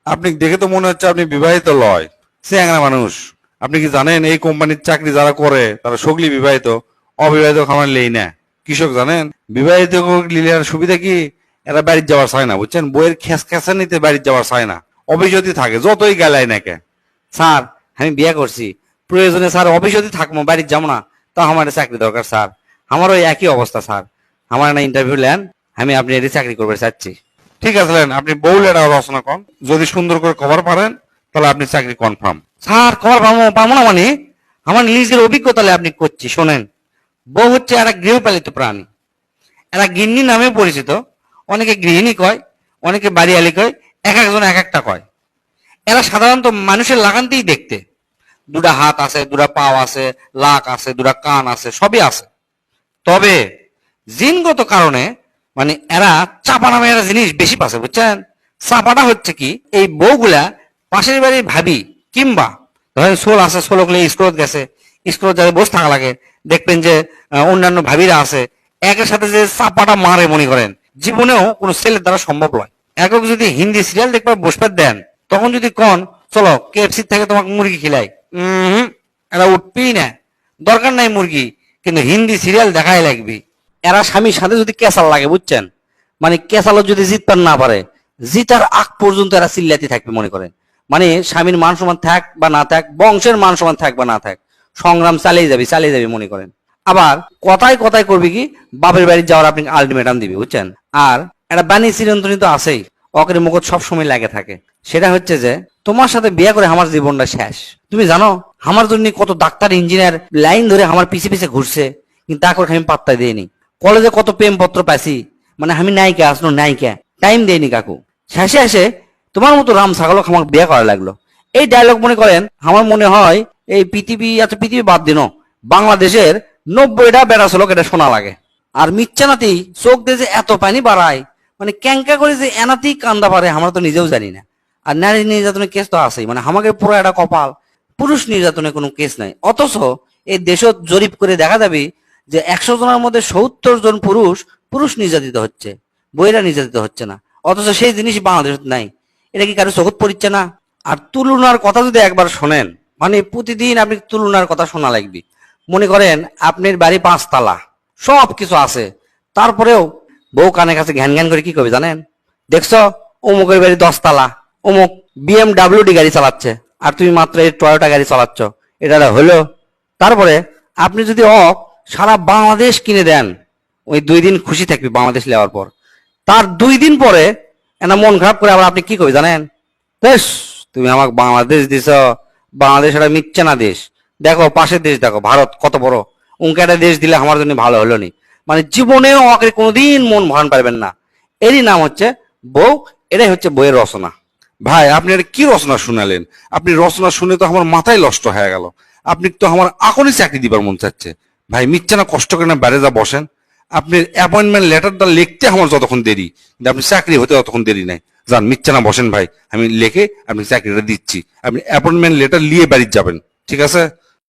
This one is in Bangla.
আপনি দেখে তো মনে হচ্ছে আপনি বিবাহিত লয়, চ্যাংড়া মানুষ। আপনি কি জানেন এই কোম্পানির চাকরি যারা করে তারা সগলি বিবাহিত, অবিবাহিত খামার লেই না। কৃষক জানেন বিবাহিত লিলের সুবিধা কি, এরা বাড়ির যাওয়ার চায় না, বুঝছেন, বইয়ের খেসা নিতে বাড়ির যাওয়ার চায় না, অভিজ্ঞতি থাকে যতই গেলায় নাকে। স্যার আমি বিয়ে করছি, প্রয়োজনে স্যার অফিসে থাকবো, বাড়ির যাবো না, তো আমার চাকরি দরকার স্যার। আমারও ওই একই অবস্থা স্যার, আমার না ইন্টারভিউ নেন, আমি আপনি এটি চাকরি করবে চাচ্ছি। ঠিক আছে আপনি বউ লেটা রচনা করেন, যদি সুন্দর করে কভার পারেন তাহলে আপনি চাকরি কনফার্ম। স্যার কবার পাবো না মানে, আমার নিজের অভিজ্ঞতা আপনি করছি শোনেন। বউ হচ্ছে একটা গৃহপালিত প্রাণী, এরা গিন্নি নামে পরিচিত, অনেকে গৃহিণী কয়, অনেকে বাড়িয়ালি কয়, এক একজন এক একটা কয়। এরা সাধারণত মানুষের লাগানতেই দেখতে, দুটা হাত আছে, দুটা পাও আছে, লাক আছে, দুটা কান আছে, সবই আছে। তবে জিনগত কারণে মানে এরা চাপা নামে একটা জিনিস বেশি পাচ্ছে, বুঝছেন। চাপাটা হচ্ছে কি, এই বউগুলা পাশের বাড়ির ভাবি কিংবা ধরেন সোল আছে, সোলকলে স্কুলত গেছে, স্কুলত যাতে বসে থাকা লাগে, দেখবেন যে অন্যান্য ভাবিরা আছে, একের সাথে যে চাপাটা মারে মনে করেন জীবনেও কোনো ছেলের দ্বারা সম্ভব নয়। একক যদি হিন্দি সিরিয়াল দেখবার বসবার দেন, তখন যদি কন চলো কেএফসি থেকে তোমাকে মুরগি খিলাই, এরা উঠবেই না, দরকার নাই মুরগি, কিন্তু হিন্দি সিরিয়াল দেখাই লাগবে। এরা স্বামীর সাথে যদি কেসাল লাগে, বুঝছেন, মানে কেসালও যদি জিতবার না পারে, জিতার আগ পর্যন্ত এরা চিল্লাতে থাকবে মনে করেন। মানে স্বামীর মান সমান থাক বা না থাক, বংশের মান সমান থাক বা না থাক, সংগ্রাম চালিয়ে যাবে মনে করেন। আবার কথায় কথায় করবি কি, বাপের বাড়ি যাওয়ার আপনি আলটিমেটাম দিবি, বুঝছেন। আর একটা বাণী চিরন্তনী তো আছেই, অকের মুখত সবসময় লাগে থাকে, সেটা হচ্ছে যে তোমার সাথে বিয়ে করে আমার জীবনটা শেষ। তুমি জানো আমার জন্য কত ডাক্তার ইঞ্জিনিয়ার লাইন ধরে আমার পিছে পিছে ঘুরছে, কিন্তু তা করে আমি পাত্তা দিইনি। কলেজে কত প্রেম পত্র পাইছি, মানে আমি নায়িকা আসলো নায়িকা, টাইম দেয়নি কাকু। শেষে এসে তোমার মতো রাম ছাগলক আমার বিয়ে করা লাগলো। এই ডায়লগ মনে করেন আমার মনে হয় এই পৃথিবী, আচ্ছা পৃথিবী বাদ দিন, বাংলাদেশের 90টা বেড়া চলক এটা শোনা লাগে। আর মিচ্ছানাতি চোখ দিয়ে যে এত পানি বাড়ায়, মানে ক্যাঙ্কা করে যে এনাতেই কান্দা পারে আমরা তো নিজেও জানি না। আর নারী নির্যাতনের কেস তো আছেই, মানে আমাকে পুরো একটা কপাল, পুরুষ নির্যাতনের কোনো কেস নাই। অথচ এই দেশত জরিপ করে দেখা যাবে যে 100 জনের মধ্যে 70 জন পুরুষ পুরুষ নির্যাতিত হচ্ছে, বইরা নির্যাতিত হচ্ছে না। অথচ সেই জিনিস বাংলাদেশ নাই। এটা কি কারো চোখত পড়ছে না? আর তুলনার কথা যদি একবার শোনেন, মানে প্রতিদিন আপনি তুলনার কথা শোনা লাগবে। মনে করেন আপনার বাড়ি 5 তালা, সব কিছু আছে, তারপরেও বউ কানে কাছে ঘ্যান ঘ্যান করে কি করবে জানেন, দেখছো অমুকের বাড়ি 10 তালা, অমুক BMW গাড়ি চালাচ্ছে, আর তুমি মাত্র এই টয়োটা গাড়ি চালাচ্ছ, এটা হলো? তারপরে আপনি যদি সারা বাংলাদেশ কিনে দেন, ওই 2 দিন খুশি থাকবে বাংলাদেশ নেওয়ার পর, তার 2 দিন পরে একটা মন খারাপ করে আবার আপনি কি করবে জানেন, বেশ তুমি আমাকে বাংলাদেশ দিছ, বাংলাদেশ একটা মিথ্যা না দেশ, দেখো পাশের দেশ দেখো ভারত কত বড়, উনকে একটা দেশ দিলে আমার জন্য ভালো হলো নি। মানে জীবনেও আমাকে কোনোদিন মন ভান পারবেন না। এরই নাম হচ্ছে বউ, এটাই হচ্ছে বইয়ের রচনা। ভাই আপনি এটা কি রচনা শুনালেন? আপনি রচনা শুনে তো আমার মাথায় নষ্ট হয়ে গেল। আপনি তো আমার এখনই চাকরি দিবার মন চাচ্ছে। ভাই মিথ্যা না, কষ্ট করে না বাইরে যা বসেন। আপনি অ্যাপয়েন্টমেন্ট লেটারটা লিখতে আমার যতক্ষণ দেরি, কিন্তু আপনি চাকরি হতে ততক্ষণ দেরি নাই। যান মিথ্যা না বসেন ভাই, আমি লিখে আপনি চাকরিটা দিচ্ছি, আপনি অ্যাপয়েন্টমেন্ট লেটার নিয়ে বাড়ি যাবেন, ঠিক আছে?